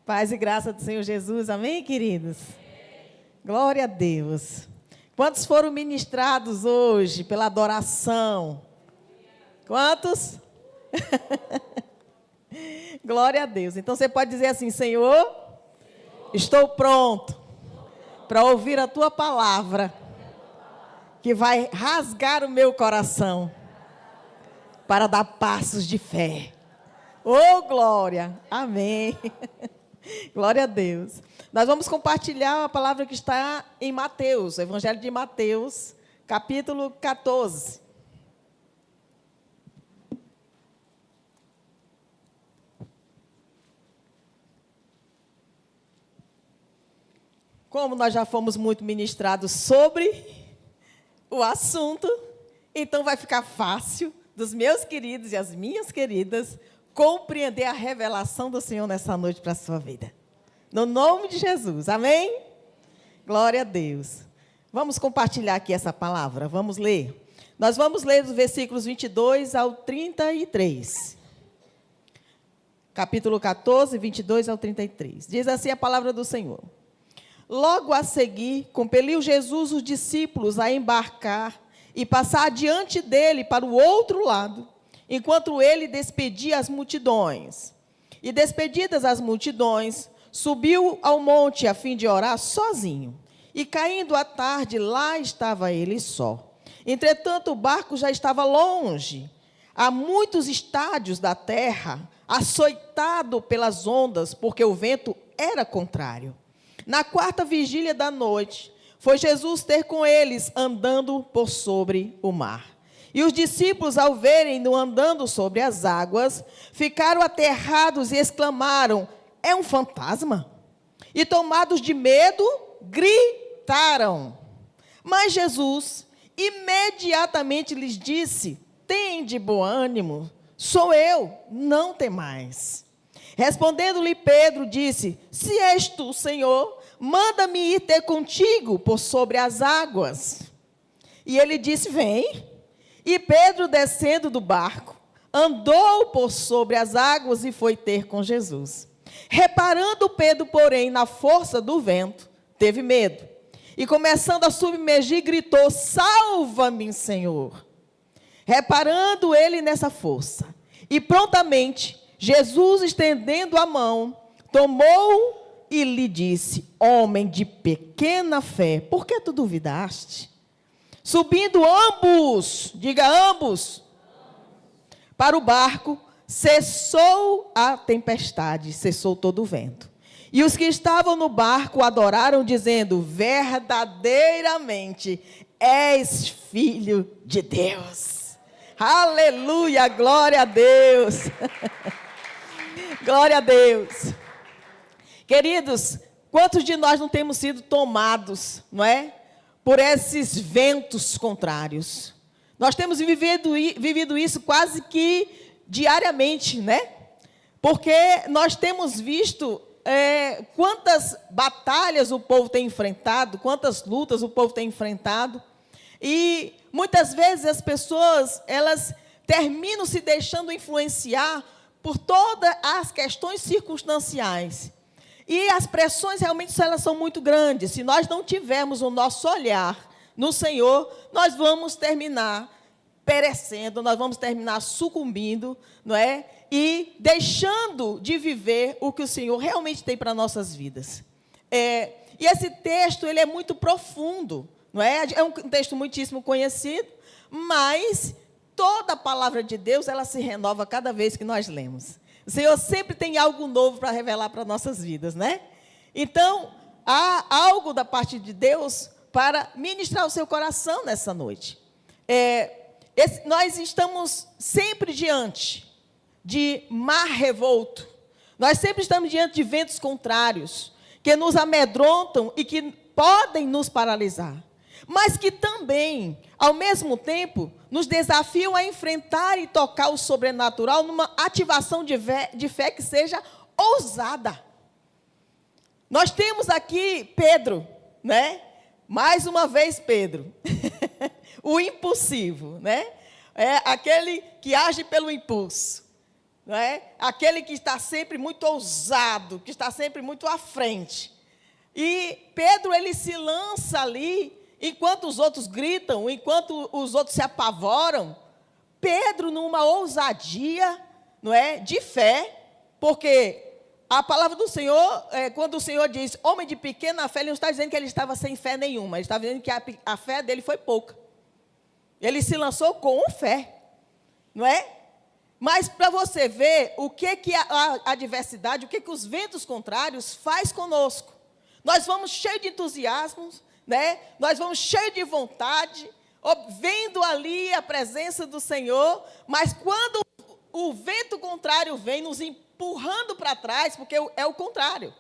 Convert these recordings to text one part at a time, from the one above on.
Paz e graça do Senhor Jesus, amém, queridos? Glória a Deus. Quantos foram ministrados hoje pela adoração? Quantos? Glória a Deus. Então você pode dizer assim: Senhor, estou pronto para ouvir a tua palavra, que vai rasgar o meu coração para dar passos de fé. Oh, glória! Amém. Glória a Deus. Nós vamos compartilhar a palavra que está em Mateus, Evangelho de Mateus, capítulo 14. Como nós já fomos muito ministrados sobre o assunto, então vai ficar fácil dos meus queridos e as minhas queridas compreender a revelação do Senhor nessa noite para a sua vida. No nome de Jesus, amém? Glória a Deus. Vamos compartilhar aqui essa palavra, vamos ler. Nós vamos ler dos versículos 22 ao 33. Capítulo 14, 22 ao 33. Diz assim a palavra do Senhor. Logo a seguir, compeliu Jesus os discípulos a embarcar e passar adiante dele para o outro lado, enquanto ele despedia as multidões. E despedidas as multidões, subiu ao monte a fim de orar sozinho. E caindo a tarde, lá estava ele só. Entretanto, o barco já estava longe, a muitos estádios da terra, açoitado pelas ondas, porque o vento era contrário. Na quarta vigília da noite, foi Jesus ter com eles andando por sobre o mar. E os discípulos, ao verem-no andando sobre as águas, ficaram aterrados e exclamaram: é um fantasma? E tomados de medo, gritaram. Mas Jesus imediatamente lhes disse: tende bom ânimo, sou eu, não temais. Respondendo-lhe Pedro, disse: se és tu, Senhor, manda-me ir ter contigo por sobre as águas. E ele disse: vem. E Pedro, descendo do barco, andou por sobre as águas e foi ter com Jesus. Reparando Pedro, porém, na força do vento, teve medo. E começando a submergir, gritou: salva-me, Senhor. Reparando ele nessa força. E prontamente, Jesus, estendendo a mão, tomou e lhe disse: homem de pequena fé, por que tu duvidaste? Subindo ambos, diga ambos, para o barco, cessou a tempestade, cessou todo o vento. E os que estavam no barco adoraram, dizendo: verdadeiramente és filho de Deus. Aleluia, glória a Deus. Glória a Deus. Queridos, quantos de nós não temos sido tomados, não é? Por esses ventos contrários. Nós temos vivido isso quase que diariamente, né? Porque nós temos visto quantas batalhas o povo tem enfrentado, quantas lutas o povo tem enfrentado. E muitas vezes as pessoas, elas terminam se deixando influenciar por todas as questões circunstanciais. E as pressões realmente elas são muito grandes. Se nós não tivermos o nosso olhar no Senhor, nós vamos terminar perecendo, nós vamos terminar sucumbindo, não é? E deixando de viver o que o Senhor realmente tem para nossas vidas. E esse texto ele é muito profundo, não é? É um texto muitíssimo conhecido, mas toda a palavra de Deus ela se renova cada vez que nós lemos. O Senhor sempre tem algo novo para revelar para nossas vidas, né? Então, há algo da parte de Deus para ministrar o seu coração nessa noite. Nós estamos sempre diante de mar revolto. Nós sempre estamos diante de ventos contrários, que nos amedrontam e que podem nos paralisar. Mas que também, ao mesmo tempo, nos desafiam a enfrentar e tocar o sobrenatural numa ativação de fé que seja ousada. Nós temos aqui Pedro, né? Mais uma vez Pedro, o impulsivo, né? É aquele que age pelo impulso. não é? Aquele que está sempre muito ousado, que está sempre muito à frente. E Pedro, ele se lança ali, enquanto os outros gritam, enquanto os outros se apavoram. Pedro, numa ousadia, não é, de fé, porque a palavra do Senhor, quando o Senhor diz homem de pequena fé, ele não está dizendo que ele estava sem fé nenhuma, ele está dizendo que a fé dele foi pouca. Ele se lançou com fé, não é? Mas para você ver o que a adversidade, o que os ventos contrários faz conosco. Nós vamos cheios de entusiasmo, né? Nós vamos cheios de vontade, vendo ali a presença do Senhor, mas quando o vento contrário vem nos empurrando para trás, porque é o contrário.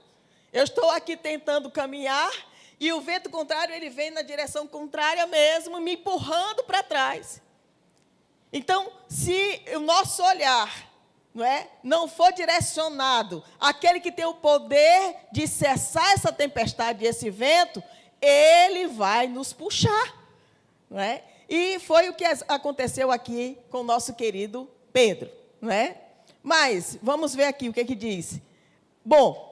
Eu estou aqui tentando caminhar e o vento contrário, ele vem na direção contrária mesmo, me empurrando para trás. Então, se o nosso olhar, não for direcionado àquele que tem o poder de cessar essa tempestade e esse vento, ele vai nos puxar. Não é? E foi o que aconteceu aqui com o nosso querido Pedro. Não é? Mas, vamos ver aqui o que diz. Bom,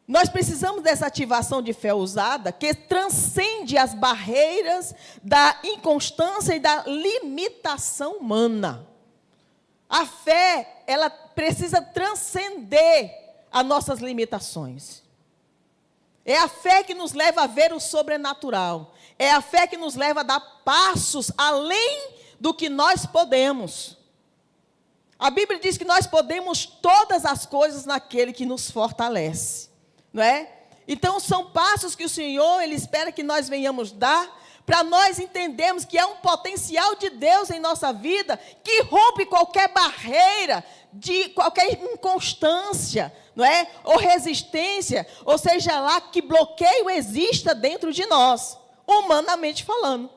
nós precisamos dessa ativação de fé ousada que transcende as barreiras da inconstância e da limitação humana. A fé, ela precisa transcender as nossas limitações. É a fé que nos leva a ver o sobrenatural. É a fé que nos leva a dar passos além do que nós podemos. A Bíblia diz que nós podemos todas as coisas naquele que nos fortalece. Não é? Então, são passos que o Senhor, Ele espera que nós venhamos dar, para nós entendermos que é um potencial de Deus em nossa vida, que rompe qualquer barreira, de qualquer inconstância, não é? Ou resistência, ou seja lá, que bloqueio exista dentro de nós, humanamente falando.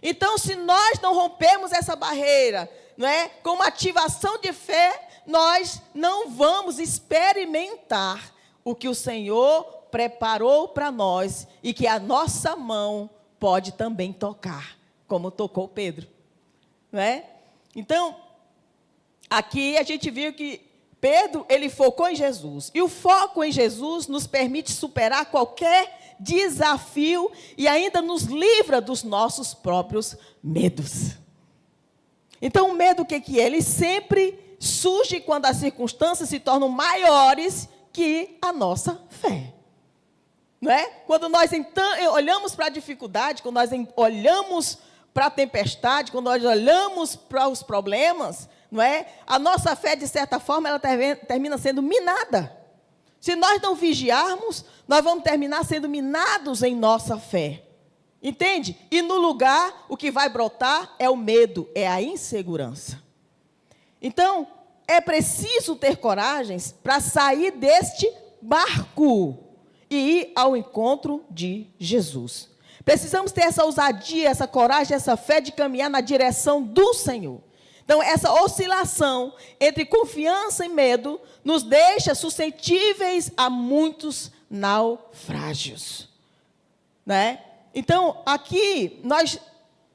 Então, se nós não rompermos essa barreira, não é? Com uma ativação de fé, nós não vamos experimentar o que o Senhor preparou para nós e que a nossa mão pode também tocar, como tocou Pedro. Não é? Então, aqui a gente viu que Pedro, ele focou em Jesus. E o foco em Jesus nos permite superar qualquer desafio e ainda nos livra dos nossos próprios medos. Então, o medo, o que é? Ele sempre surge quando as circunstâncias se tornam maiores que a nossa fé. Não é? Quando nós olhamos para a dificuldade, quando nós olhamos para a tempestade, quando nós olhamos para os problemas, não é? A nossa fé, de certa forma, ela termina sendo minada. Se nós não vigiarmos, nós vamos terminar sendo minados em nossa fé. Entende? E no lugar, o que vai brotar é o medo, é a insegurança. Então, é preciso ter coragem para sair deste barco e ir ao encontro de Jesus. Precisamos ter essa ousadia, essa coragem, essa fé de caminhar na direção do Senhor. Então, essa oscilação entre confiança e medo nos deixa suscetíveis a muitos naufrágios. Né? Então, aqui,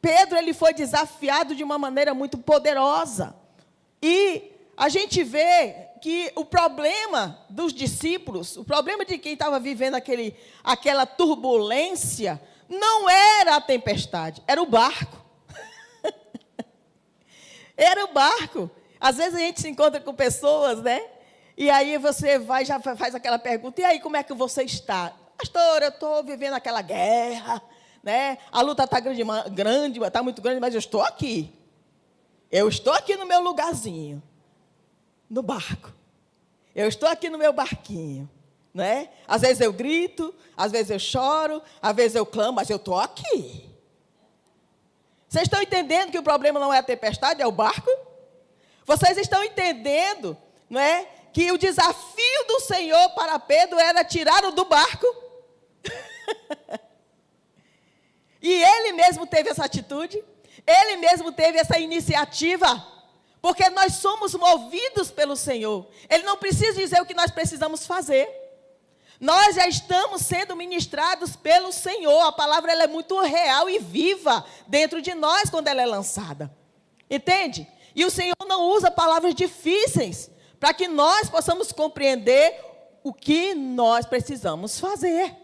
Pedro ele foi desafiado de uma maneira muito poderosa. E a gente vê que o problema dos discípulos, o problema de quem estava vivendo aquela turbulência, não era a tempestade, era o barco. Era o barco. Às vezes a gente se encontra com pessoas, né? E aí você já faz aquela pergunta, e aí, como é que você está? Pastor, eu estou vivendo aquela guerra, né? A luta está grande, está muito grande, mas eu estou aqui. Eu estou aqui no meu lugarzinho, no barco. Eu estou aqui no meu barquinho, né? Às vezes eu grito, às vezes eu choro, às vezes eu clamo, mas eu estou aqui. Vocês estão entendendo que o problema não é a tempestade, é o barco? Vocês estão entendendo, não é, que o desafio do Senhor para Pedro era tirá-lo do barco? E ele mesmo teve essa atitude, ele mesmo teve essa iniciativa, porque nós somos movidos pelo Senhor. Ele não precisa dizer o que nós precisamos fazer. Nós já estamos sendo ministrados pelo Senhor. A palavra ela é muito real e viva dentro de nós quando ela é lançada. Entende? E o Senhor não usa palavras difíceis para que nós possamos compreender o que nós precisamos fazer.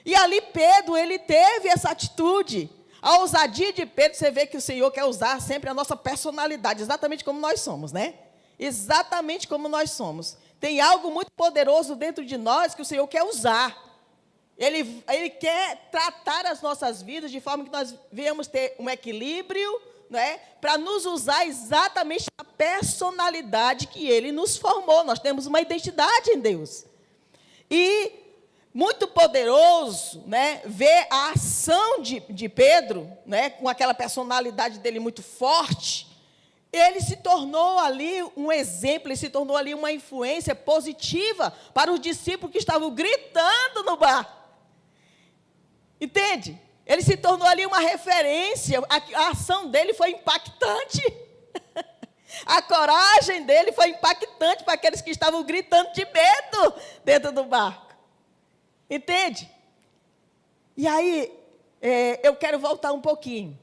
E ali Pedro, ele teve essa atitude. A ousadia de Pedro, você vê que o Senhor quer usar sempre a nossa personalidade, exatamente como nós somos, né? Exatamente como nós somos. Tem algo muito poderoso dentro de nós que o Senhor quer usar. Ele quer tratar as nossas vidas de forma que nós venhamos ter um equilíbrio, né, para nos usar exatamente a personalidade que Ele nos formou. Nós temos uma identidade em Deus. E muito poderoso, né, ver a ação de Pedro, né, com aquela personalidade dele muito forte. Ele se tornou ali um exemplo, ele se tornou ali uma influência positiva para os discípulos que estavam gritando no bar. Entende? Ele se tornou ali uma referência, a ação dele foi impactante. A coragem dele foi impactante para aqueles que estavam gritando de medo dentro do barco. Entende? E aí, eu quero voltar um pouquinho.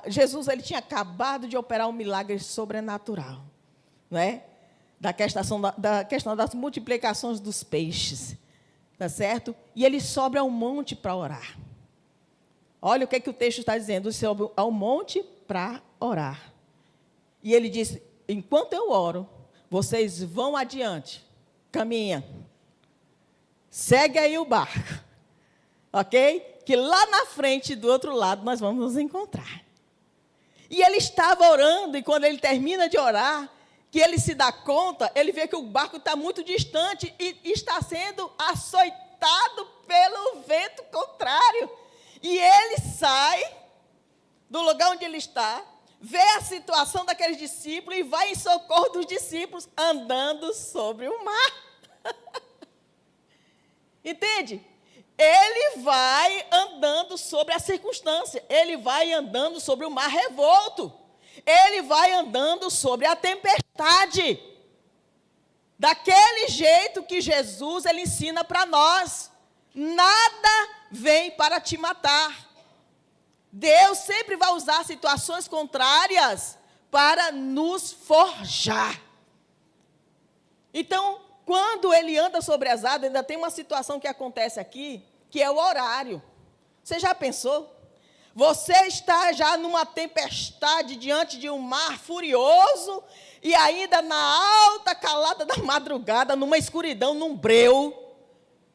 Jesus, ele tinha acabado de operar um milagre sobrenatural, não é? Da questão das multiplicações dos peixes, tá certo? E ele sobe ao monte para orar. Olha o que o texto está dizendo, ele sobe ao monte para orar. E ele diz, enquanto eu oro, vocês vão adiante, caminha, segue aí o barco, ok? Que lá na frente, do outro lado, nós vamos nos encontrar. E ele estava orando, e quando ele termina de orar, que ele se dá conta, ele vê que o barco está muito distante e está sendo açoitado pelo vento contrário. E ele sai do lugar onde ele está, vê a situação daqueles discípulos e vai em socorro dos discípulos andando sobre o mar. Entende? Ele vai andando sobre a circunstância, ele vai andando sobre o mar revolto, ele vai andando sobre a tempestade, daquele jeito que Jesus, ele ensina para nós, nada vem para te matar. Deus sempre vai usar situações contrárias para nos forjar. Então, quando ele anda sobre as águas, ainda tem uma situação que acontece aqui, que é o horário. Você já pensou? Você está já numa tempestade diante de um mar furioso e ainda na alta calada da madrugada, numa escuridão, num breu.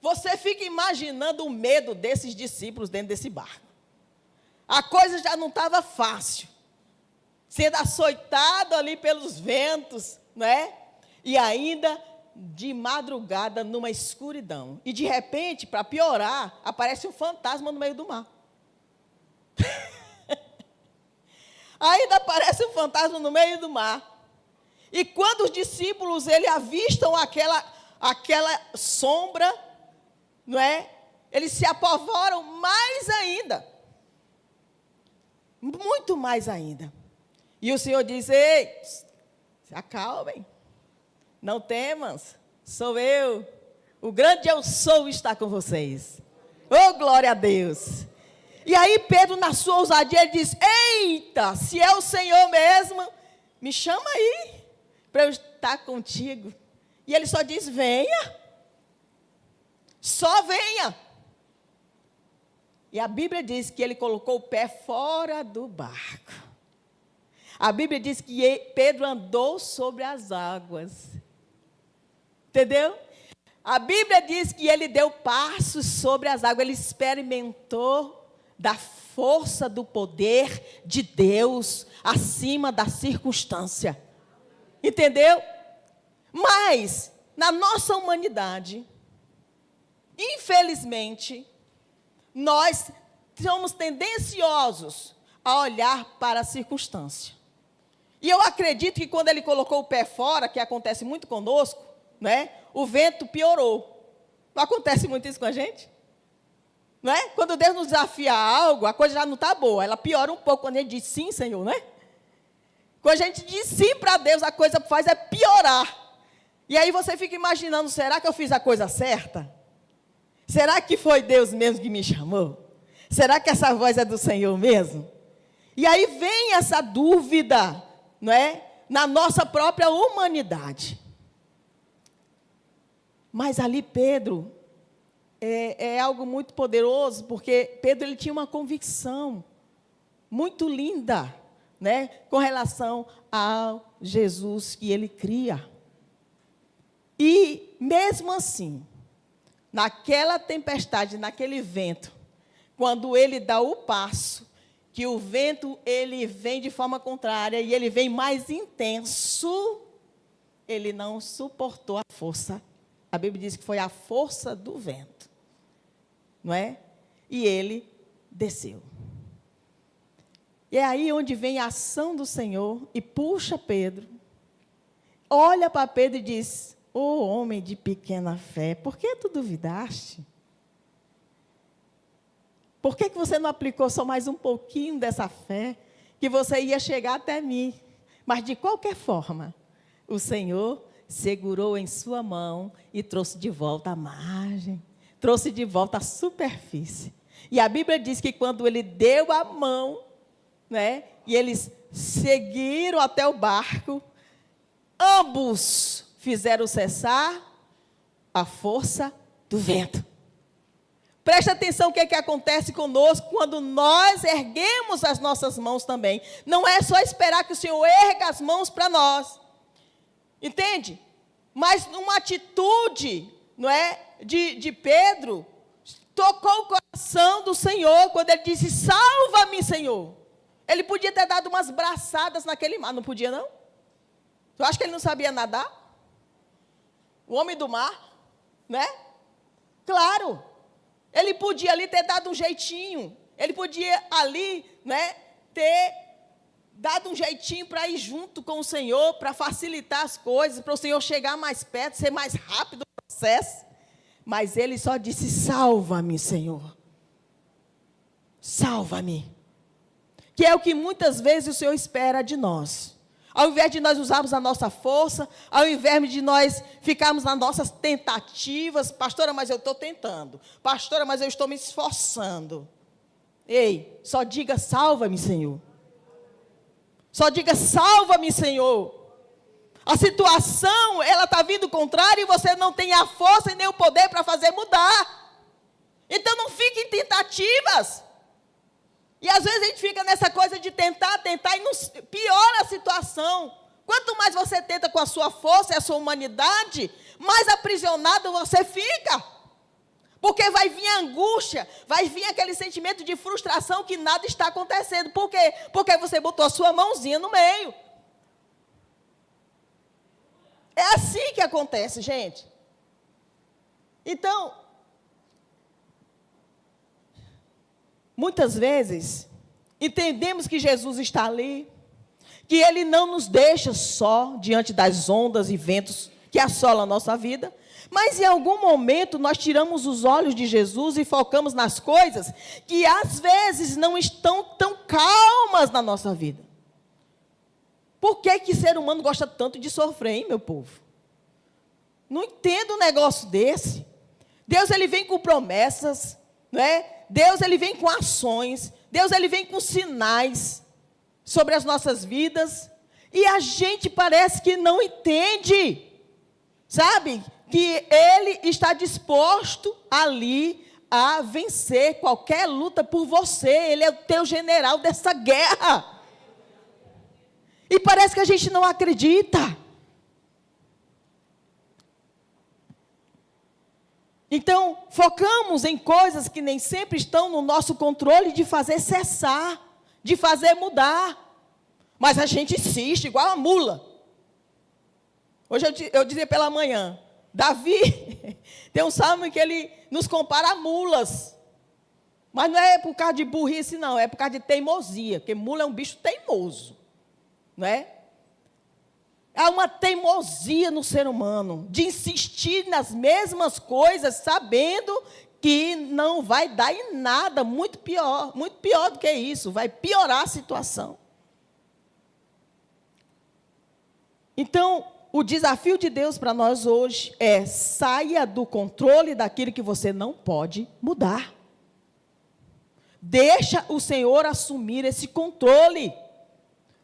Você fica imaginando o medo desses discípulos dentro desse barco. A coisa já não estava fácil. Sendo açoitado ali pelos ventos, né? E ainda de madrugada numa escuridão. E de repente, para piorar, aparece um fantasma no meio do mar. Ainda aparece um fantasma no meio do mar. E quando os discípulos avistam aquela sombra, não é? Eles se apavoram mais ainda. Muito mais ainda. E o Senhor diz, ei, se acalmem. Não temas, sou eu. O grande eu sou está com vocês. Oh, glória a Deus. E aí Pedro, na sua ousadia, ele diz, eita, se é o Senhor mesmo, me chama aí, para eu estar contigo. E ele só diz, venha. Só venha. E a Bíblia diz que ele colocou o pé fora do barco. A Bíblia diz que Pedro andou sobre as águas. Entendeu? A Bíblia diz que ele deu passos sobre as águas, ele experimentou da força do poder de Deus acima da circunstância. Entendeu? Mas, na nossa humanidade, infelizmente, nós somos tendenciosos a olhar para a circunstância. E eu acredito que quando ele colocou o pé fora, que acontece muito conosco, né, o vento piorou. Não acontece muito isso com a gente? Não é? Quando Deus nos desafia a algo, a coisa já não está boa, ela piora um pouco quando a gente diz sim, Senhor, né? Quando a gente diz sim para Deus, a coisa que faz é piorar. E aí você fica imaginando, será que eu fiz a coisa certa? Será que foi Deus mesmo que me chamou? Será que essa voz é do Senhor mesmo? E aí vem essa dúvida, não é? Na nossa própria humanidade. Mas ali Pedro é algo muito poderoso, porque Pedro ele tinha uma convicção muito linda, né, com relação ao Jesus que ele cria. E mesmo assim, naquela tempestade, naquele vento, quando ele dá o passo, que o vento ele vem de forma contrária e ele vem mais intenso, ele não suportou a força. A Bíblia diz que foi a força do vento, não é? E ele desceu. E é aí onde vem a ação do Senhor e puxa Pedro, olha para Pedro e diz: ô homem de pequena fé, por que tu duvidaste? Por que você não aplicou só mais um pouquinho dessa fé, que você ia chegar até mim? Mas de qualquer forma, o Senhor segurou em sua mão e trouxe de volta a margem, trouxe de volta a superfície. E a Bíblia diz que quando ele deu a mão, né, e eles seguiram até o barco, ambos fizeram cessar a força do vento. Preste atenção o que acontece conosco quando nós erguemos as nossas mãos também. Não é só esperar que o Senhor erga as mãos para nós. Entende? Mas uma atitude, não é, de Pedro, tocou o coração do Senhor quando ele disse: salva-me, Senhor. Ele podia ter dado umas braçadas naquele mar, não podia não? Tu acha que ele não sabia nadar? O homem do mar, né? Claro. Ele podia ali ter dado um jeitinho. Ele podia ali, né, ter dado um jeitinho para ir junto com o Senhor, para facilitar as coisas, para o Senhor chegar mais perto, ser mais rápido o processo. Mas ele só disse: salva-me, Senhor. Salva-me. Que é o que muitas vezes o Senhor espera de nós. Ao invés de nós usarmos a nossa força, ao invés de nós ficarmos nas nossas tentativas: pastora, mas eu estou tentando. Pastora, mas eu estou me esforçando. Ei, só diga: salva-me, Senhor. Só diga: salva-me, Senhor. A situação, ela está vindo contrária e você não tem a força e nem o poder para fazer mudar. Então não fique em tentativas. E às vezes a gente fica nessa coisa de tentar e não, piora a situação. Quanto mais você tenta com a sua força e a sua humanidade, mais aprisionado você fica. Porque vai vir a angústia, vai vir aquele sentimento de frustração que nada está acontecendo. Por quê? Porque você botou a sua mãozinha no meio. É assim que acontece, gente. Então, muitas vezes, entendemos que Jesus está ali, que Ele não nos deixa só diante das ondas e ventos que assolam a nossa vida, mas em algum momento nós tiramos os olhos de Jesus e focamos nas coisas que às vezes não estão tão calmas na nossa vida. Por que ser humano gosta tanto de sofrer, hein, meu povo? Não entendo um negócio desse. Deus, Ele vem com promessas, não é? Deus, Ele vem com ações. Deus, Ele vem com sinais sobre as nossas vidas. E a gente parece que não entende, sabe? Que Ele está disposto ali a vencer qualquer luta por você. Ele é o teu general dessa guerra. E parece que a gente não acredita. Então, focamos em coisas que nem sempre estão no nosso controle de fazer cessar, de fazer mudar. Mas a gente insiste, igual a mula. Hoje eu dizia pela manhã, Davi, tem um salmo em que ele nos compara a mulas. Mas não é por causa de burrice, não, é por causa de teimosia, porque mula é um bicho teimoso. Não é? Há uma teimosia no ser humano, de insistir nas mesmas coisas, sabendo que não vai dar em nada, muito pior do que isso, vai piorar a situação. Então, o desafio de Deus para nós hoje é: saia do controle daquilo que você não pode mudar. Deixa o Senhor assumir esse controle.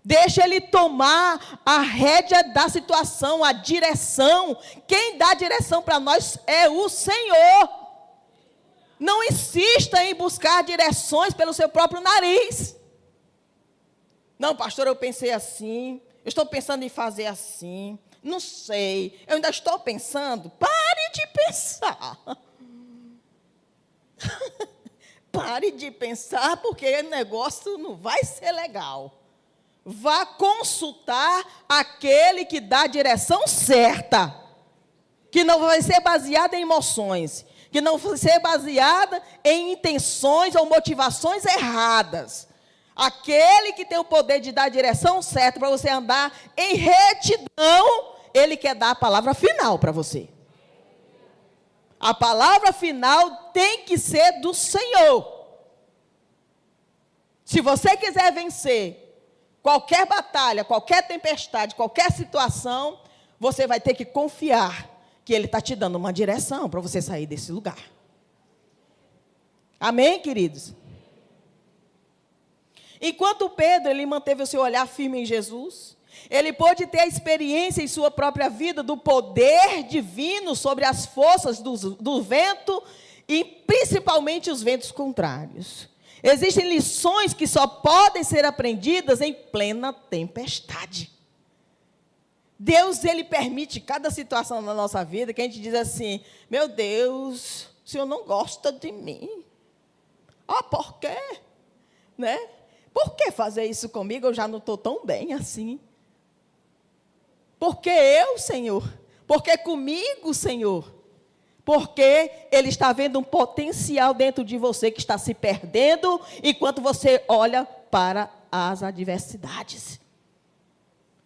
Deixa Ele tomar a rédea da situação, a direção. Quem dá direção para nós é o Senhor. Não insista em buscar direções pelo seu próprio nariz. Não, pastor, eu pensei assim. Eu estou pensando em fazer assim. Não sei. Eu ainda estou pensando. Pare de pensar. Pare de pensar, porque o negócio não vai ser legal. Vá consultar aquele que dá a direção certa, que não vai ser baseada em emoções, que não vai ser baseada em intenções ou motivações erradas. Aquele que tem o poder de dar a direção certa para você andar em retidão, ele quer dar a palavra final para você. A palavra final tem que ser do Senhor. Se você quiser vencer qualquer batalha, qualquer tempestade, qualquer situação, você vai ter que confiar que Ele está te dando uma direção para você sair desse lugar. Amém, queridos? Enquanto Pedro, ele manteve o seu olhar firme em Jesus, ele pôde ter a experiência em sua própria vida do poder divino sobre as forças do vento e principalmente os ventos contrários. Existem lições que só podem ser aprendidas em plena tempestade. Deus, Ele permite cada situação na nossa vida que a gente diz assim, meu Deus, o Senhor não gosta de mim. Ah, por quê? Né? Por que fazer isso comigo? Eu já não estou tão bem assim. Por que eu, Senhor? Por que comigo, Senhor? Porque Ele está vendo um potencial dentro de você que está se perdendo, enquanto você olha para as adversidades.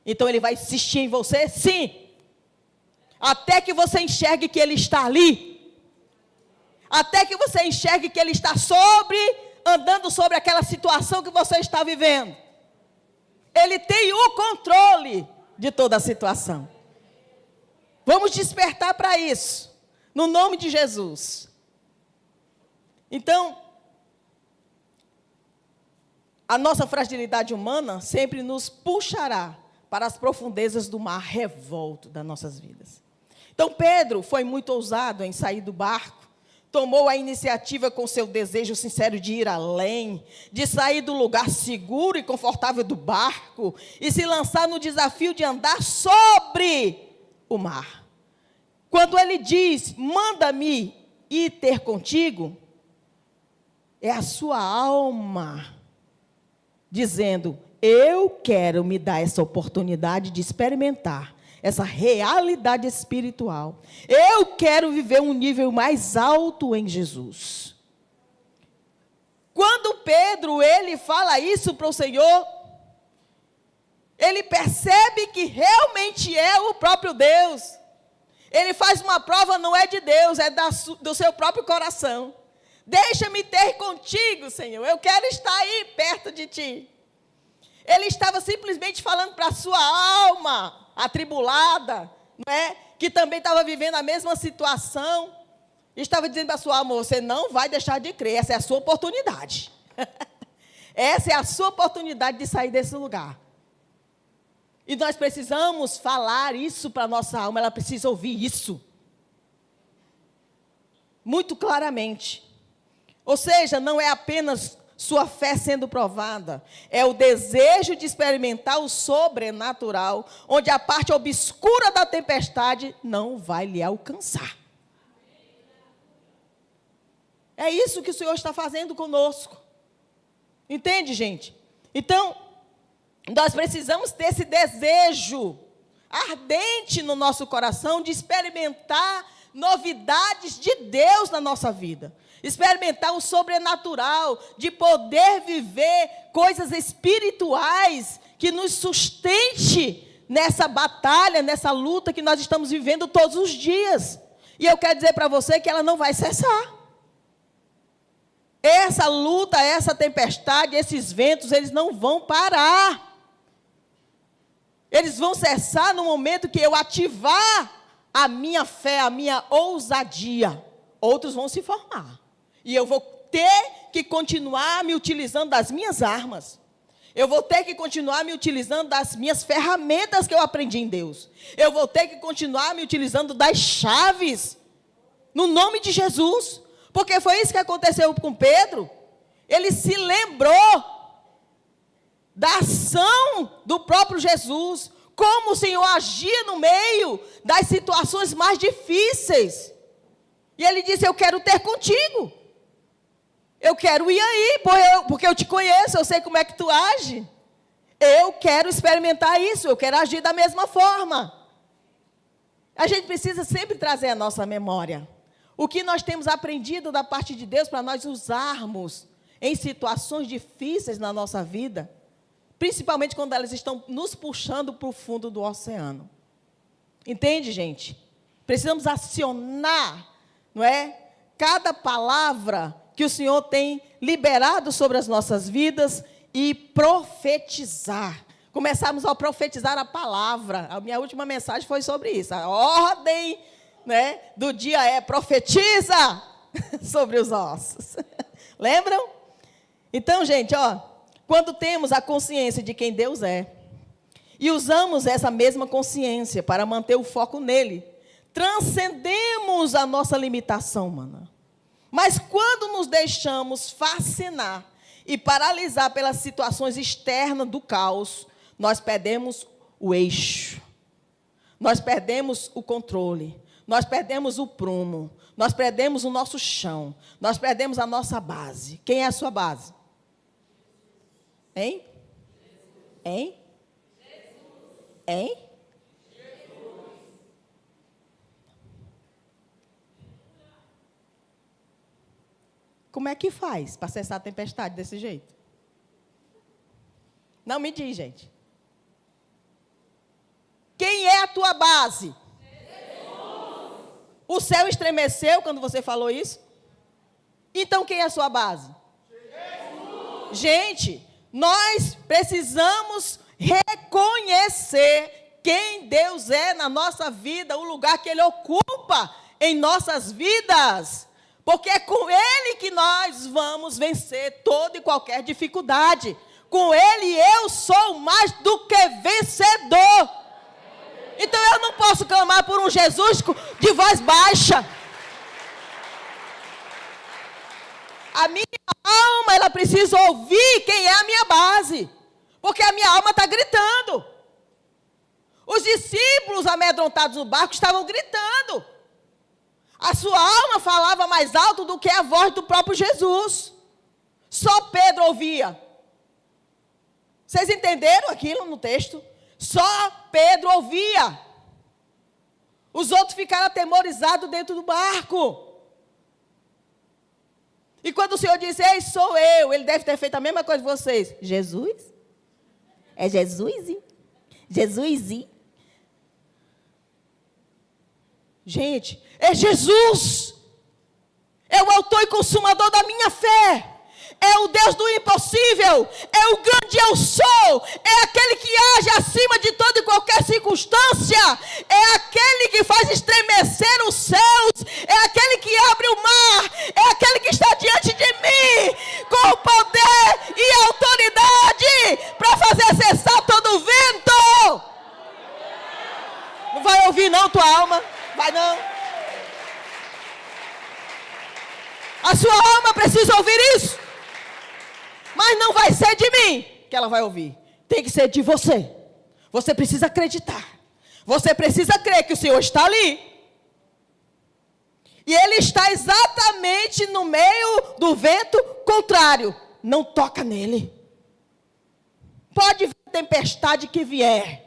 Então Ele vai insistir em você, sim. Até que você enxergue que Ele está ali. Até que você enxergue que Ele está andando sobre aquela situação que você está vivendo. Ele tem o controle de toda a situação. Vamos despertar para isso. No nome de Jesus. Então, a nossa fragilidade humana sempre nos puxará para as profundezas do mar revolto das nossas vidas. Então, Pedro foi muito ousado em sair do barco, tomou a iniciativa com seu desejo sincero de ir além, de sair do lugar seguro e confortável do barco e se lançar no desafio de andar sobre o mar. Quando ele diz, manda-me ir ter contigo, é a sua alma dizendo, eu quero me dar essa oportunidade de experimentar essa realidade espiritual. Eu quero viver um nível mais alto em Jesus. Quando Pedro, ele fala isso para o Senhor, ele percebe que realmente é o próprio Deus. Ele faz uma prova, não é de Deus, é do seu próprio coração. Deixa-me ter contigo, Senhor. Eu quero estar aí perto de ti. Ele estava simplesmente falando para a sua alma atribulada, não é? Que também estava vivendo a mesma situação. Estava dizendo para a sua alma, você não vai deixar de crer, essa é a sua oportunidade. Essa é a sua oportunidade de sair desse lugar. E nós precisamos falar isso para a nossa alma, ela precisa ouvir isso. Muito claramente. Ou seja, não é apenas sua fé sendo provada, é o desejo de experimentar o sobrenatural, onde a parte obscura da tempestade não vai lhe alcançar. É isso que o Senhor está fazendo conosco. Entende, gente? Então, nós precisamos ter esse desejo ardente no nosso coração de experimentar novidades de Deus na nossa vida. Experimentar o sobrenatural, de poder viver coisas espirituais que nos sustente nessa batalha, nessa luta que nós estamos vivendo todos os dias. E eu quero dizer para você que ela não vai cessar. Essa luta, essa tempestade, esses ventos, eles não vão parar. Eles vão cessar no momento que eu ativar a minha fé, a minha ousadia. Outros vão se formar. E eu vou ter que continuar me utilizando das minhas armas. Eu vou ter que continuar me utilizando das minhas ferramentas que eu aprendi em Deus. Eu vou ter que continuar me utilizando das chaves, no nome de Jesus. Porque foi isso que aconteceu com Pedro. Ele se lembrou da ação do próprio Jesus, como o Senhor agia no meio das situações mais difíceis. E ele disse: eu quero ter contigo. Eu quero ir aí, porque eu te conheço, eu sei como é que tu age. Eu quero experimentar isso, eu quero agir da mesma forma. A gente precisa sempre trazer à nossa memória o que nós temos aprendido da parte de Deus para nós usarmos em situações difíceis na nossa vida, principalmente quando elas estão nos puxando para o fundo do oceano. Entende, gente? Precisamos acionar, não é? Cada palavra que o Senhor tem liberado sobre as nossas vidas e profetizar. Começarmos a profetizar a palavra. A minha última mensagem foi sobre isso. A ordem, né, do dia é: profetiza sobre os ossos. Lembram? Então, gente, quando temos a consciência de quem Deus é e usamos essa mesma consciência para manter o foco nele, transcendemos a nossa limitação humana. Mas quando nos deixamos fascinar e paralisar pelas situações externas do caos, nós perdemos o eixo, nós perdemos o controle, nós perdemos o prumo, nós perdemos o nosso chão, nós perdemos a nossa base. Quem é a sua base? Hein? Hein? Hein? Como é que faz para cessar a tempestade desse jeito? Não me diz, gente. Quem é a tua base? Jesus. O céu estremeceu quando você falou isso? Então quem é a sua base? Jesus. Gente, nós precisamos reconhecer quem Deus é na nossa vida, o lugar que Ele ocupa em nossas vidas. Porque é com Ele que nós vamos vencer toda e qualquer dificuldade. Com Ele eu sou mais do que vencedor. Então eu não posso clamar por um Jesus de voz baixa. A minha alma, ela precisa ouvir quem é a minha base. Porque a minha alma está gritando. Os discípulos amedrontados no barco estavam gritando. A sua alma falava mais alto do que a voz do próprio Jesus. Só Pedro ouvia. Vocês entenderam aquilo no texto? Só Pedro ouvia. Os outros ficaram atemorizados dentro do barco. E quando o Senhor disse: ei, sou eu, Ele deve ter feito a mesma coisa que vocês. Jesus? É Jesus, hein? Jesus, hein? Gente, é Jesus, é o autor e consumador da minha fé, é o Deus do impossível, é o grande eu sou, é aquele que age acima de toda e qualquer circunstância, é aquele que faz estremecer os céus, é aquele que abre o mar, é aquele que está diante de mim, com poder e autoridade, para fazer cessar todo o vento. Não vai ouvir não, tua alma? Vai não. A sua alma precisa ouvir isso. Mas não vai ser de mim que ela vai ouvir. Tem que ser de você. Você precisa acreditar. Você precisa crer que o Senhor está ali. E Ele está exatamente no meio do vento contrário. Não toca nele. Pode vir a tempestade que vier.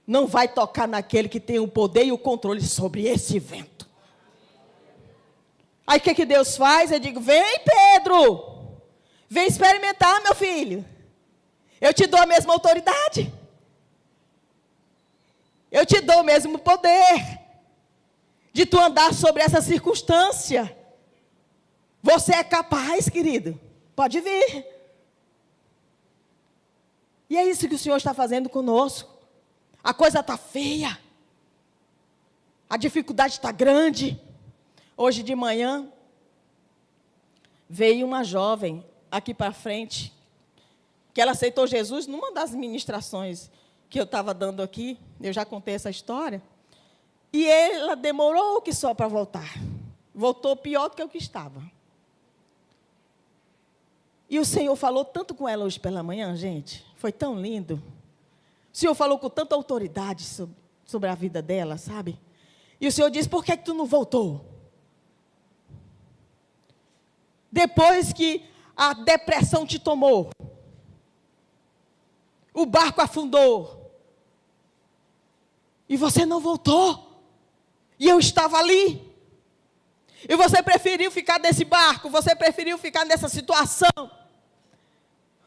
Não vai tocar naquele que tem o poder e o controle sobre esse vento. Aí o que Deus faz? Eu digo: vem, Pedro, vem experimentar, meu filho. Eu te dou a mesma autoridade. Eu te dou o mesmo poder de tu andar sobre essa circunstância. Você é capaz, querido. Pode vir. E é isso que o Senhor está fazendo conosco. A coisa está feia. A dificuldade está grande. Hoje de manhã, veio uma jovem aqui para frente, que ela aceitou Jesus numa das ministrações que eu estava dando aqui, eu já contei essa história, e ela demorou que só para voltar. Voltou pior do que o que estava. E o Senhor falou tanto com ela hoje pela manhã, gente, foi tão lindo. O Senhor falou com tanta autoridade sobre a vida dela, sabe? E o Senhor disse, por que tu não voltou? Depois que a depressão te tomou, o barco afundou, e você não voltou, e eu estava ali, e você preferiu ficar nesse barco, você preferiu ficar nessa situação,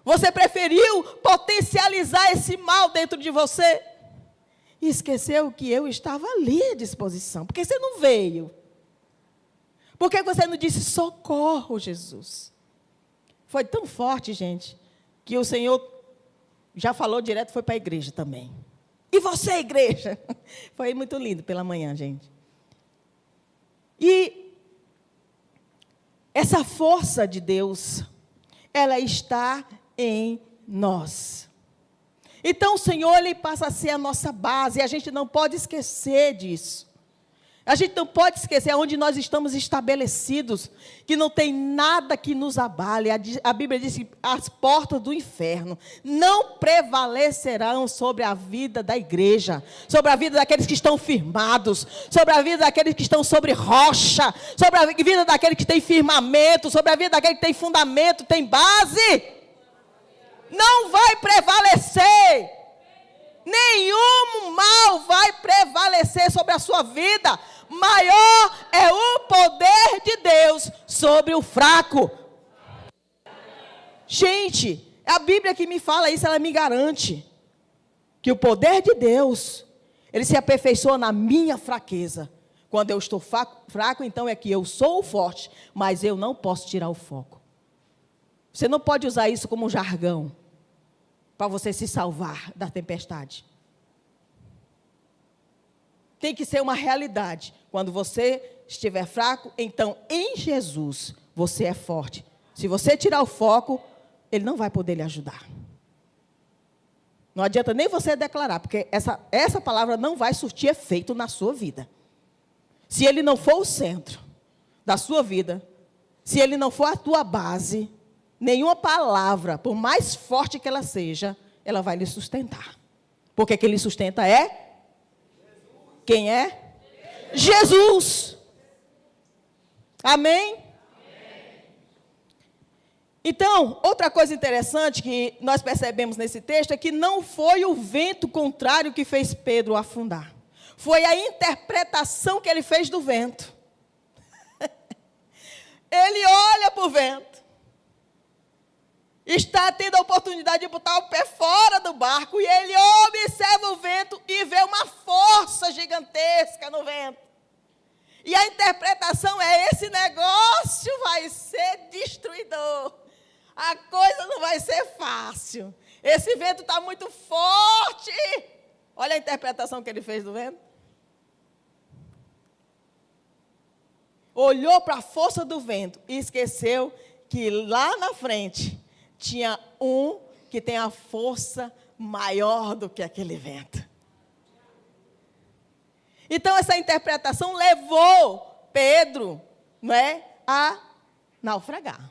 você preferiu potencializar esse mal dentro de você, e esqueceu que eu estava ali à disposição, porque você não veio, por que você não disse, socorro, Jesus? Foi tão forte, gente, que o Senhor já falou direto, foi para a igreja também. E você, igreja? Foi muito lindo pela manhã, gente. E essa força de Deus, ela está em nós. Então, o Senhor, Ele passa a ser a nossa base, e a gente não pode esquecer disso. A gente não pode esquecer onde nós estamos estabelecidos, que não tem nada que nos abale. A Bíblia diz que as portas do inferno não prevalecerão sobre a vida da igreja, sobre a vida daqueles que estão firmados, sobre a vida daqueles que estão sobre rocha, sobre a vida daqueles que têm firmamento, sobre a vida daqueles que têm fundamento, tem base. Não vai prevalecer. Nenhum mal vai prevalecer sobre a sua vida. Maior é o poder de Deus sobre o fraco. Gente, a Bíblia que me fala isso, ela me garante que o poder de Deus, ele se aperfeiçoa na minha fraqueza. Quando eu estou fraco, então é que eu sou o forte, mas eu não posso tirar o foco. Você não pode usar isso como um jargão para você se salvar da tempestade. Tem que ser uma realidade. Quando você estiver fraco, então em Jesus você é forte. Se você tirar o foco, Ele não vai poder lhe ajudar. Não adianta nem você declarar, porque essa palavra não vai surtir efeito na sua vida. Se Ele não for o centro da sua vida, se Ele não for a tua base, nenhuma palavra, por mais forte que ela seja, ela vai lhe sustentar. Porque quem lhe sustenta é? Quem é? Jesus. Amém? Então, outra coisa interessante que nós percebemos nesse texto é que não foi o vento contrário que fez Pedro afundar. Foi a interpretação que ele fez do vento. Ele olha para o vento. Está tendo a oportunidade de botar o pé fora do barco, e ele observa o vento e vê uma força gigantesca no vento. E a interpretação é, esse negócio vai ser destruidor. A coisa não vai ser fácil. Esse vento está muito forte. Olha a interpretação que ele fez do vento. Olhou para a força do vento e esqueceu que lá na frente tinha um que tem a força maior do que aquele vento. Então, essa interpretação levou Pedro, não é, a naufragar.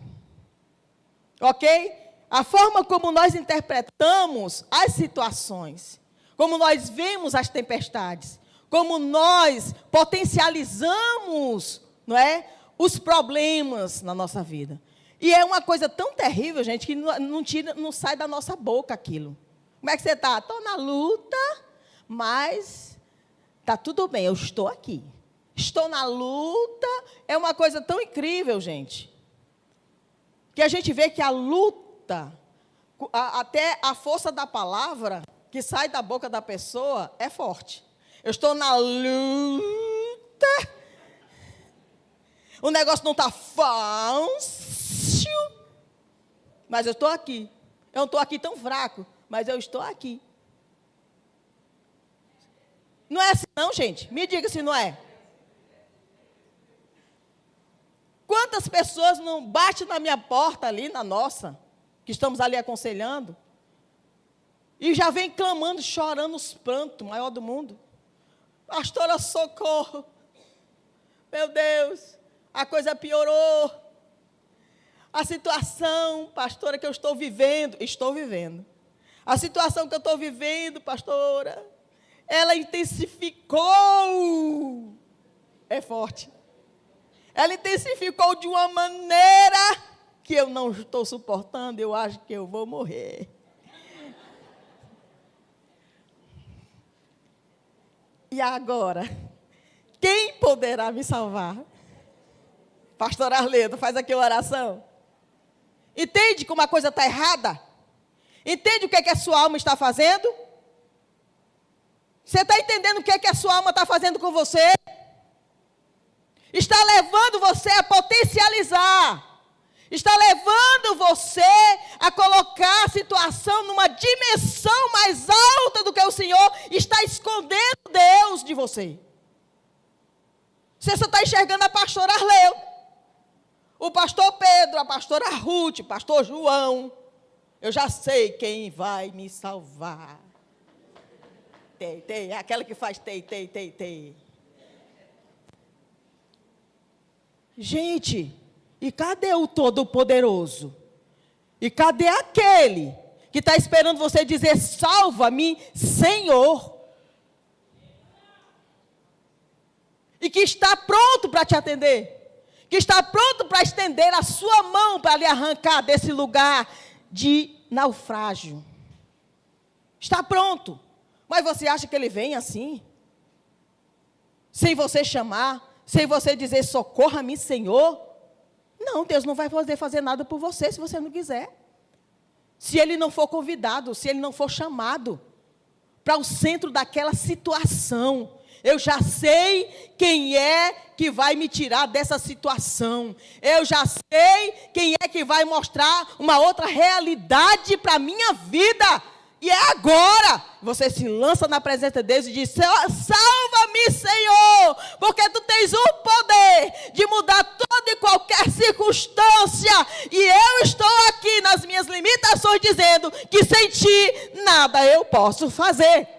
Ok? A forma como nós interpretamos as situações, como nós vemos as tempestades, como nós potencializamos, não é, os problemas na nossa vida. E é uma coisa tão terrível, gente, que não sai da nossa boca aquilo. Como é que você está? Estou na luta, mas está tudo bem, eu estou aqui. Estou na luta, é uma coisa tão incrível, gente, que a gente vê que a luta, até a força da palavra que sai da boca da pessoa é forte. Eu estou na luta, o negócio não está fácil, mas eu estou aqui. Eu não estou aqui tão fraco, mas eu estou aqui. Não é assim não, gente? Me diga se não é. Quantas pessoas não batem na minha porta ali, na nossa, que estamos ali aconselhando, e já vem clamando, chorando os prantos, maior do mundo. Pastora, socorro. Meu Deus, a coisa piorou. A situação, pastora, que eu estou vivendo. A situação que eu estou vivendo, pastora, ela intensificou. É forte. Ela intensificou de uma maneira que eu não estou suportando, eu acho que eu vou morrer. E agora, quem poderá me salvar? Pastor Arledo, faz aqui uma oração. Entende como a coisa está errada? Entende o que é que a sua alma está fazendo? Você está entendendo o que é que a sua alma está fazendo com você? Está levando você a potencializar. Está levando você a colocar a situação numa dimensão mais alta do que o Senhor está escondendo Deus de você. Você só está enxergando a pastora Arleu, o pastor Pedro, a pastora Ruth, o pastor João. Eu já sei quem vai me salvar. É aquela que faz tei. Gente, e cadê o Todo-Poderoso? E cadê aquele que está esperando você dizer, salva-me, Senhor? E que está pronto para te atender. Que está pronto para estender a sua mão para lhe arrancar desse lugar de naufrágio. Está pronto. Mas você acha que ele vem assim? Sem você chamar? Sem você dizer, socorra-me, Senhor? Não, Deus não vai poder fazer nada por você se você não quiser. Se ele não for convidado, se ele não for chamado para o centro daquela situação. Eu já sei quem é que vai me tirar dessa situação. Eu já sei quem é que vai mostrar uma outra realidade para a minha vida. E é agora. Você se lança na presença de Deus e diz, salva-me, Senhor, porque tu tens o poder de mudar toda e qualquer circunstância. E eu estou aqui nas minhas limitações dizendo que sem ti nada eu posso fazer.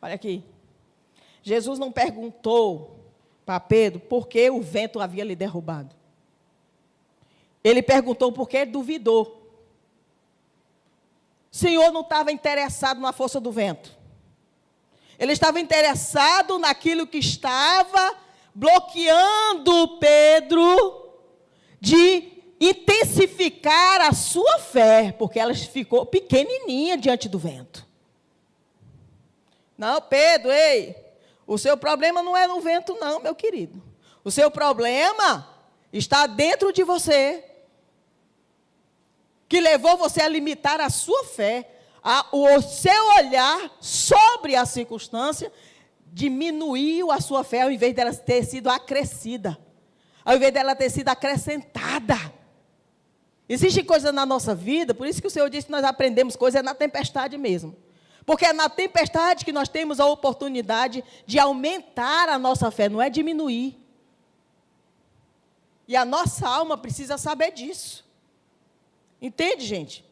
Olha aqui. Jesus não perguntou para Pedro por que o vento havia lhe derrubado. Ele perguntou por que duvidou. O Senhor não estava interessado na força do vento. Ele estava interessado naquilo que estava bloqueando Pedro de intensificar a sua fé, porque ela ficou pequenininha diante do vento. Não, Pedro, ei, o seu problema não é no vento não, meu querido. O seu problema está dentro de você, que levou você a limitar a sua fé, o seu olhar sobre a circunstância, diminuiu a sua fé, ao invés dela ter sido acrescida, ao invés dela ter sido acrescentada. Existem coisas na nossa vida, por isso que o Senhor disse que nós aprendemos coisas na tempestade mesmo. Porque é na tempestade que nós temos a oportunidade de aumentar a nossa fé, não é diminuir. E a nossa alma precisa saber disso. Entende, gente?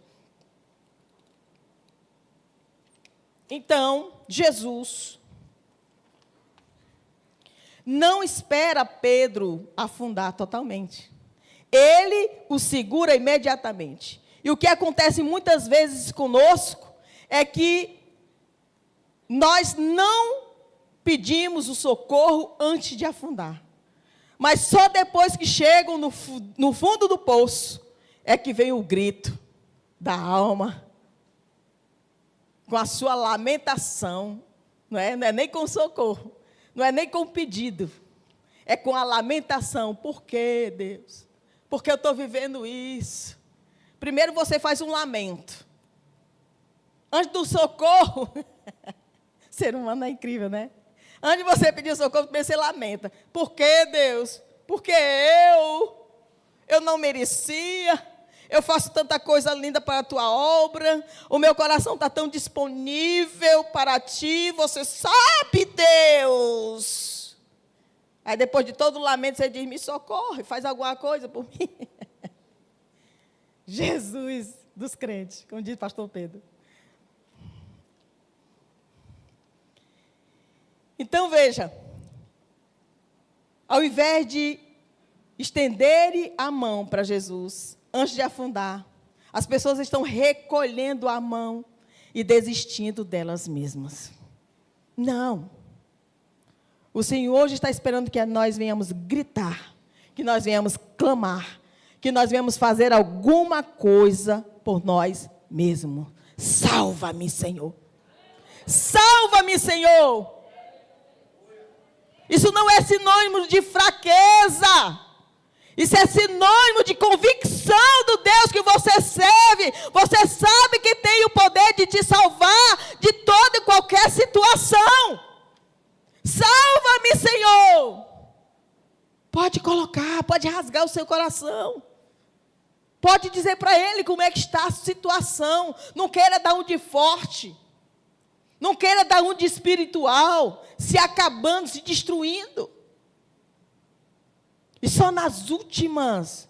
Então, Jesus não espera Pedro afundar totalmente. Ele o segura imediatamente. E o que acontece muitas vezes conosco é que nós não pedimos o socorro antes de afundar. Mas só depois que chegam no fundo do poço, é que vem o grito da alma, com a sua lamentação. Não é nem com socorro, não é nem com pedido. É com a lamentação. Por quê, Deus? Porque eu estou vivendo isso. Primeiro você faz um lamento. Antes do socorro... Ser humano é incrível, né? Antes de você pedir socorro, você lamenta. Por que, Deus? Porque eu não merecia, eu faço tanta coisa linda para a tua obra, o meu coração está tão disponível para ti, você sabe, Deus. Aí depois de todo o lamento, você diz, me socorre, faz alguma coisa por mim. Jesus dos crentes, como diz o pastor Pedro. Então, veja, ao invés de estenderem a mão para Jesus, antes de afundar, as pessoas estão recolhendo a mão e desistindo delas mesmas. Não. O Senhor hoje está esperando que nós venhamos gritar, que nós venhamos clamar, que nós venhamos fazer alguma coisa por nós mesmos. Salva-me, Senhor. Salva-me, Senhor. Isso não é sinônimo de fraqueza. Isso é sinônimo de convicção do Deus que você serve. Você sabe que tem o poder de te salvar de toda e qualquer situação. Salva-me, Senhor. Pode colocar, pode rasgar o seu coração. Pode dizer para Ele como é que está a situação. Não queira dar um de forte. Não queira dar um de espiritual, se acabando, se destruindo. E só nas últimas,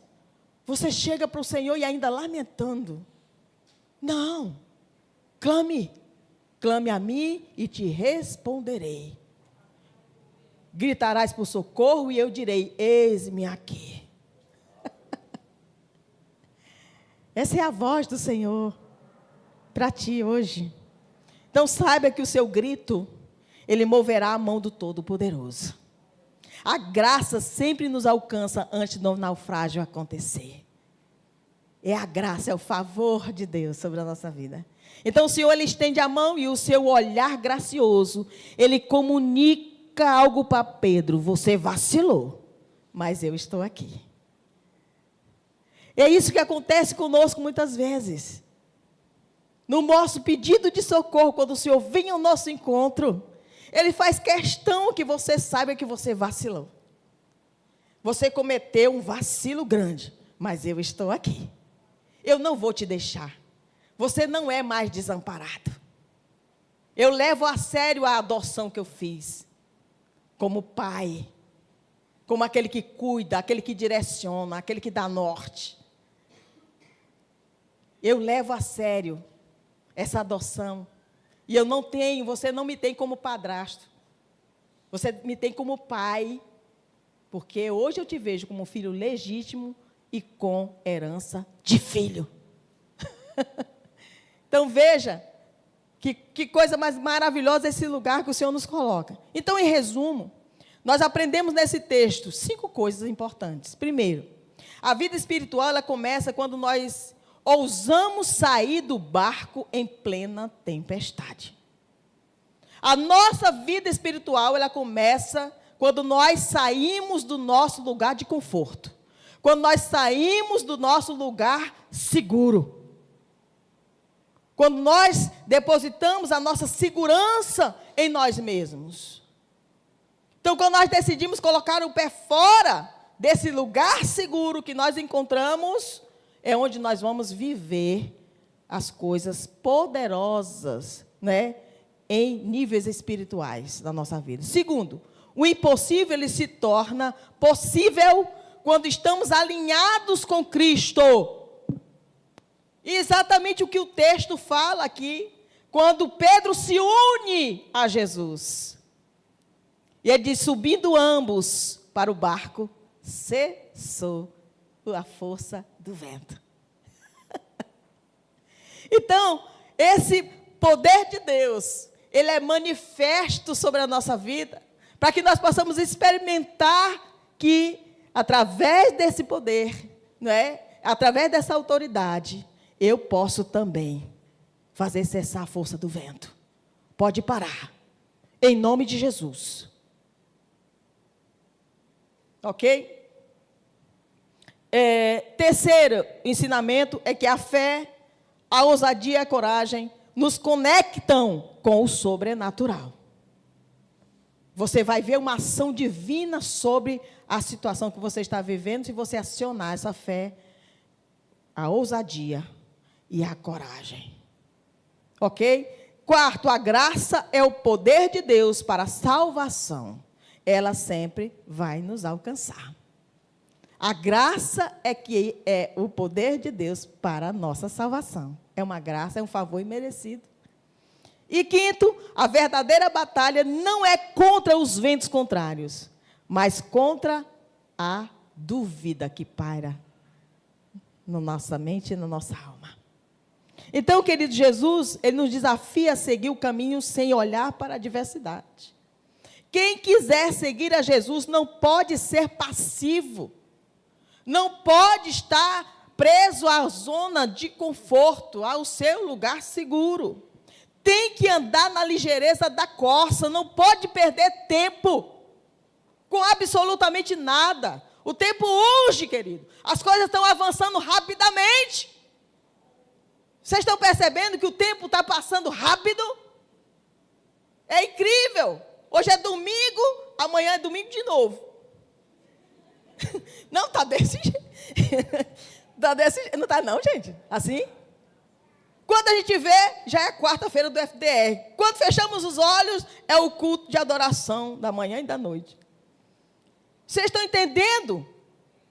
você chega para o Senhor e ainda lamentando. Não. Clame. Clame a mim e te responderei. Gritarás por socorro e eu direi, eis-me aqui. Essa é a voz do Senhor para ti hoje. Então saiba que o seu grito, ele moverá a mão do Todo-Poderoso. A graça sempre nos alcança antes do naufrágio acontecer. É a graça, é o favor de Deus sobre a nossa vida. Então o Senhor, ele estende a mão e o seu olhar gracioso, ele comunica algo para Pedro. Você vacilou, mas eu estou aqui. É isso que acontece conosco muitas vezes. No nosso pedido de socorro, quando o Senhor vem ao nosso encontro, Ele faz questão que você saiba que você vacilou. Você cometeu um vacilo grande, mas eu estou aqui. Eu não vou te deixar. Você não é mais desamparado. Eu levo a sério a adoção que eu fiz, como pai, como aquele que cuida, aquele que direciona, aquele que dá norte. Eu levo a sério essa adoção. E eu não tenho, você não me tem como padrasto. Você me tem como pai. Porque hoje eu te vejo como filho legítimo e com herança de filho. Então veja, que coisa mais maravilhosa esse lugar que o Senhor nos coloca. Então, em resumo, nós aprendemos nesse texto 5 coisas importantes. Primeiro, a vida espiritual ela começa quando nós ousamos sair do barco em plena tempestade. A nossa vida espiritual, ela começa quando nós saímos do nosso lugar de conforto. Quando nós saímos do nosso lugar seguro. Quando nós depositamos a nossa segurança em nós mesmos. Então, quando nós decidimos colocar o pé fora desse lugar seguro que nós encontramos, é onde nós vamos viver as coisas poderosas, né, em níveis espirituais da nossa vida. Segundo, o impossível ele se torna possível quando estamos alinhados com Cristo. E exatamente o que o texto fala aqui, quando Pedro se une a Jesus. E ele diz, subindo ambos para o barco, cessou a força do vento. Então, esse poder de Deus, ele é manifesto sobre a nossa vida, para que nós possamos experimentar que, através desse poder, não é? Através dessa autoridade, eu posso também fazer cessar a força do vento. Pode parar, em nome de Jesus. Ok? Terceiro ensinamento é que a fé, a ousadia e a coragem nos conectam com o sobrenatural. Você vai ver uma ação divina sobre a situação que você está vivendo, se você acionar essa fé, a ousadia e a coragem. Ok? Quarto, a graça é o poder de Deus para a salvação. Ela sempre vai nos alcançar. A graça é que é o poder de Deus para a nossa salvação. É uma graça, é um favor imerecido. E quinto, a verdadeira batalha não é contra os ventos contrários, mas contra a dúvida que paira na nossa mente e na nossa alma. Então, querido, Jesus, ele nos desafia a seguir o caminho sem olhar para a adversidade. Quem quiser seguir a Jesus não pode ser passivo, não pode estar preso à zona de conforto, ao seu lugar seguro. Tem que andar na ligeireza da corça, não pode perder tempo com absolutamente nada. O tempo urge, querido. As coisas estão avançando rapidamente. Vocês estão percebendo que o tempo está passando rápido? É incrível. Hoje é domingo, amanhã é domingo de novo. Não está desse jeito. Tá desse jeito. Não está não, gente? Assim? Quando a gente vê, já é quarta-feira do FDR. Quando fechamos os olhos, é o culto de adoração da manhã e da noite. Vocês estão entendendo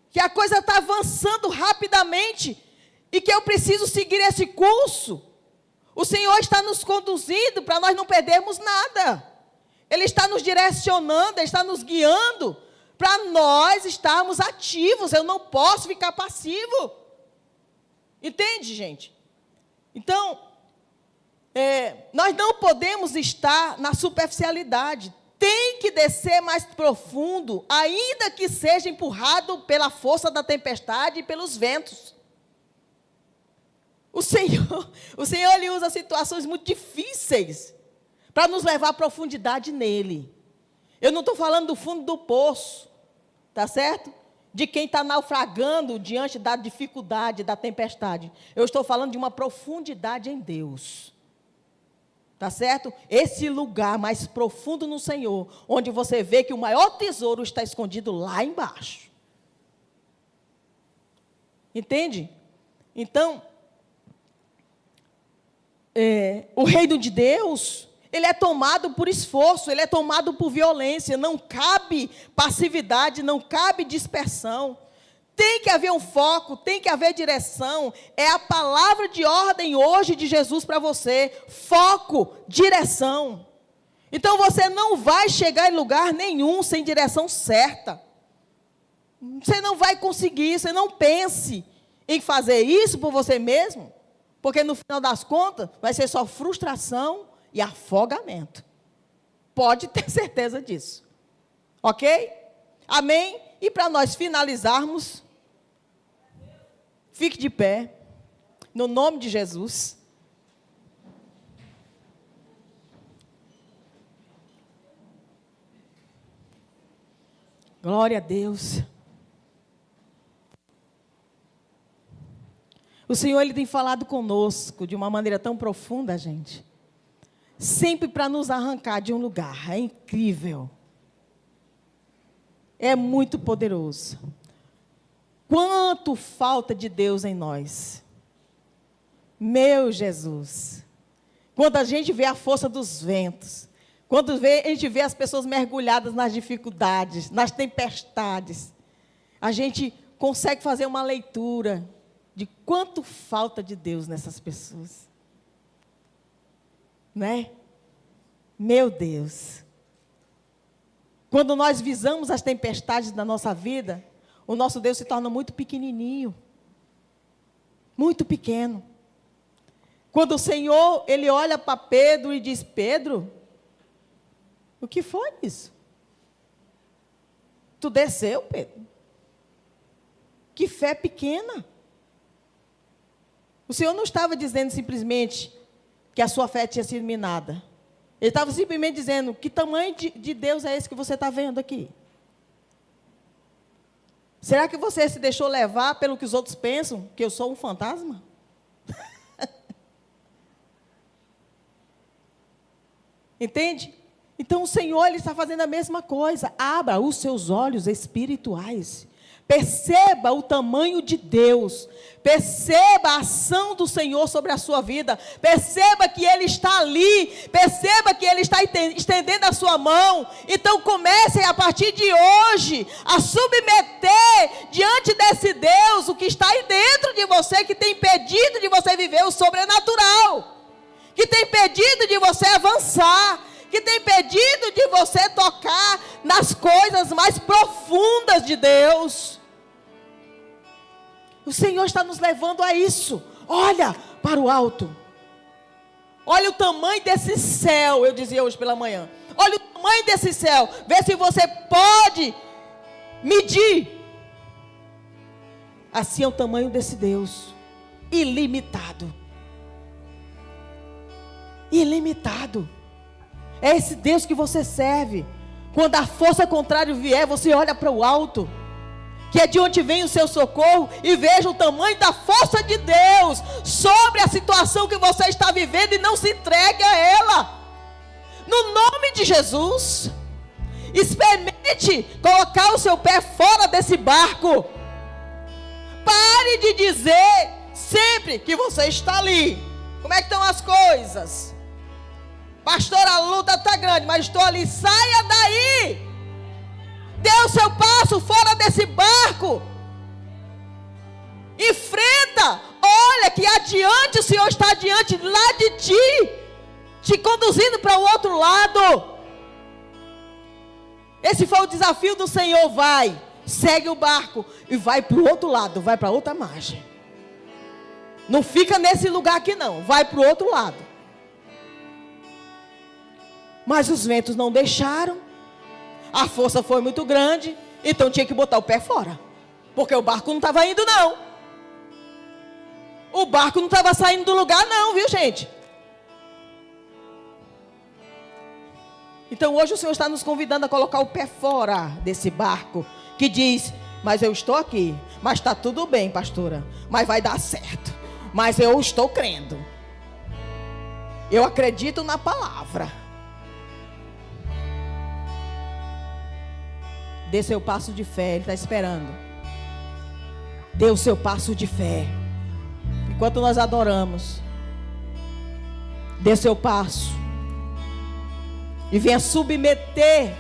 que a coisa está avançando rapidamente e que eu preciso seguir esse curso? O Senhor está nos conduzindo para nós não perdermos nada. Ele está nos direcionando, Ele está nos guiando para nós estarmos ativos. Eu não posso ficar passivo. Entende, gente? Então, nós não podemos estar na superficialidade. Tem que descer mais profundo, ainda que seja empurrado pela força da tempestade e pelos ventos. O Senhor ele usa situações muito difíceis para nos levar à profundidade nele. Eu não estou falando do fundo do poço, tá certo? De quem está naufragando diante da dificuldade, da tempestade. Eu estou falando de uma profundidade em Deus. Tá certo? Esse lugar mais profundo no Senhor, onde você vê que o maior tesouro está escondido lá embaixo. Entende? Então, o reino de Deus, ele é tomado por esforço, ele é tomado por violência, não cabe passividade, não cabe dispersão. Tem que haver um foco, tem que haver direção. É a palavra de ordem hoje de Jesus para você. Foco, direção. Então você não vai chegar em lugar nenhum sem direção certa. Você não vai conseguir, você não pense em fazer isso por você mesmo, porque no final das contas vai ser só frustração e afogamento. Pode ter certeza disso. Ok? Amém? E para nós finalizarmos, fique de pé, no nome de Jesus. Glória a Deus. O Senhor, Ele tem falado conosco de uma maneira tão profunda, gente. Sempre para nos arrancar de um lugar. É incrível. É muito poderoso. Quanto falta de Deus em nós. Meu Jesus. Quando a gente vê a força dos ventos, quando a gente vê as pessoas mergulhadas nas dificuldades, nas tempestades, a gente consegue fazer uma leitura de quanto falta de Deus nessas pessoas. Né? Meu Deus. Quando nós visamos as tempestades da nossa vida, o nosso Deus se torna muito pequenininho. Muito pequeno. Quando o Senhor, Ele olha para Pedro e diz, Pedro, o que foi isso? Tu desceu, Pedro? Que fé pequena. O Senhor não estava dizendo simplesmente que a sua fé tinha sido minada. Ele estava simplesmente dizendo, que tamanho de Deus é esse que você está vendo aqui? Será que você se deixou levar pelo que os outros pensam, que eu sou um fantasma? Entende? Então o Senhor, Ele está fazendo a mesma coisa. Abra os seus olhos espirituais, Perceba o tamanho de Deus. Perceba a ação do Senhor sobre a sua vida. Perceba que Ele está ali. Perceba que Ele está estendendo a sua mão. Então comece a partir de hoje a submeter diante desse Deus o que está aí dentro de você, que tem impedido de você viver o sobrenatural, que tem impedido de você avançar, que tem impedido de você tocar nas coisas mais profundas de Deus. O Senhor está nos levando a isso. Olha para o alto. Olha o tamanho desse céu, eu dizia hoje pela manhã. Olha o tamanho desse céu. Vê se você pode medir. Assim é o tamanho desse Deus. Ilimitado. Ilimitado. É esse Deus que você serve. Quando a força contrária vier, você olha para o alto, que é de onde vem o seu socorro, e veja o tamanho da força de Deus sobre a situação que você está vivendo, e não se entregue a ela. No nome de Jesus, experimente colocar o seu pé fora desse barco. Pare de dizer sempre que você está ali. Como é que estão as coisas? Pastor, a luta está grande, mas estou ali. Saia daí. Dê o seu passo fora desse barco. Enfrenta. Olha que adiante o Senhor está adiante lá de ti, te conduzindo para o outro lado. Esse foi o desafio do Senhor. Vai, segue o barco e vai para o outro lado, vai para outra margem. Não fica nesse lugar aqui não, vai para o outro lado. Mas os ventos não deixaram. A força foi muito grande, então tinha que botar o pé fora, porque o barco não estava indo não. O barco não estava saindo do lugar não, viu gente? Então hoje o Senhor está nos convidando a colocar o pé fora desse barco, que diz, mas eu estou aqui, mas está tudo bem, pastora, mas vai dar certo, mas eu estou crendo, eu acredito na palavra. Dê seu passo de fé, Ele está esperando. Dê o seu passo de fé. Enquanto nós adoramos, dê seu passo. E venha submeter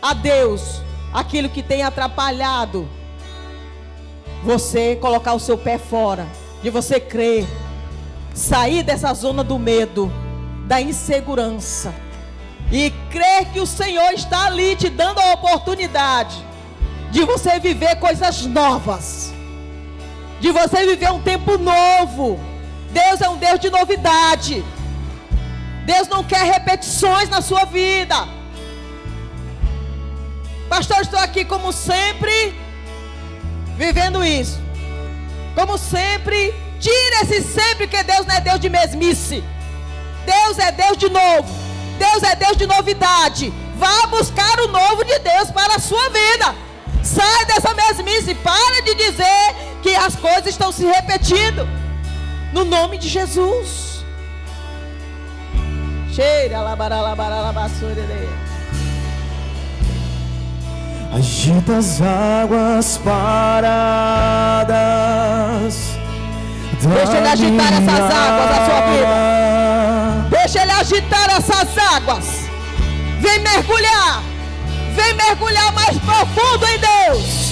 a Deus aquilo que tem atrapalhado você colocar o seu pé fora, de você crer, sair dessa zona do medo, da insegurança, e crer que o Senhor está ali te dando a oportunidade de você viver coisas novas, de você viver um tempo novo. Deus é um Deus de novidade. Deus não quer repetições na sua vida. Pastor, estou aqui como sempre, vivendo isso. Como sempre, tira esse sempre, que Deus não é Deus de mesmice. Deus é Deus de novo. Deus é Deus de novidade. Vá buscar o novo de Deus para a sua vida. Sai dessa mesmice. Para de dizer que as coisas estão se repetindo. No nome de Jesus. Cheira agita as águas paradas. Deixa Ele agitar essas águas da sua vida. Deixa Ele agitar essas águas. Vem mergulhar. Vem mergulhar mais profundo em Deus.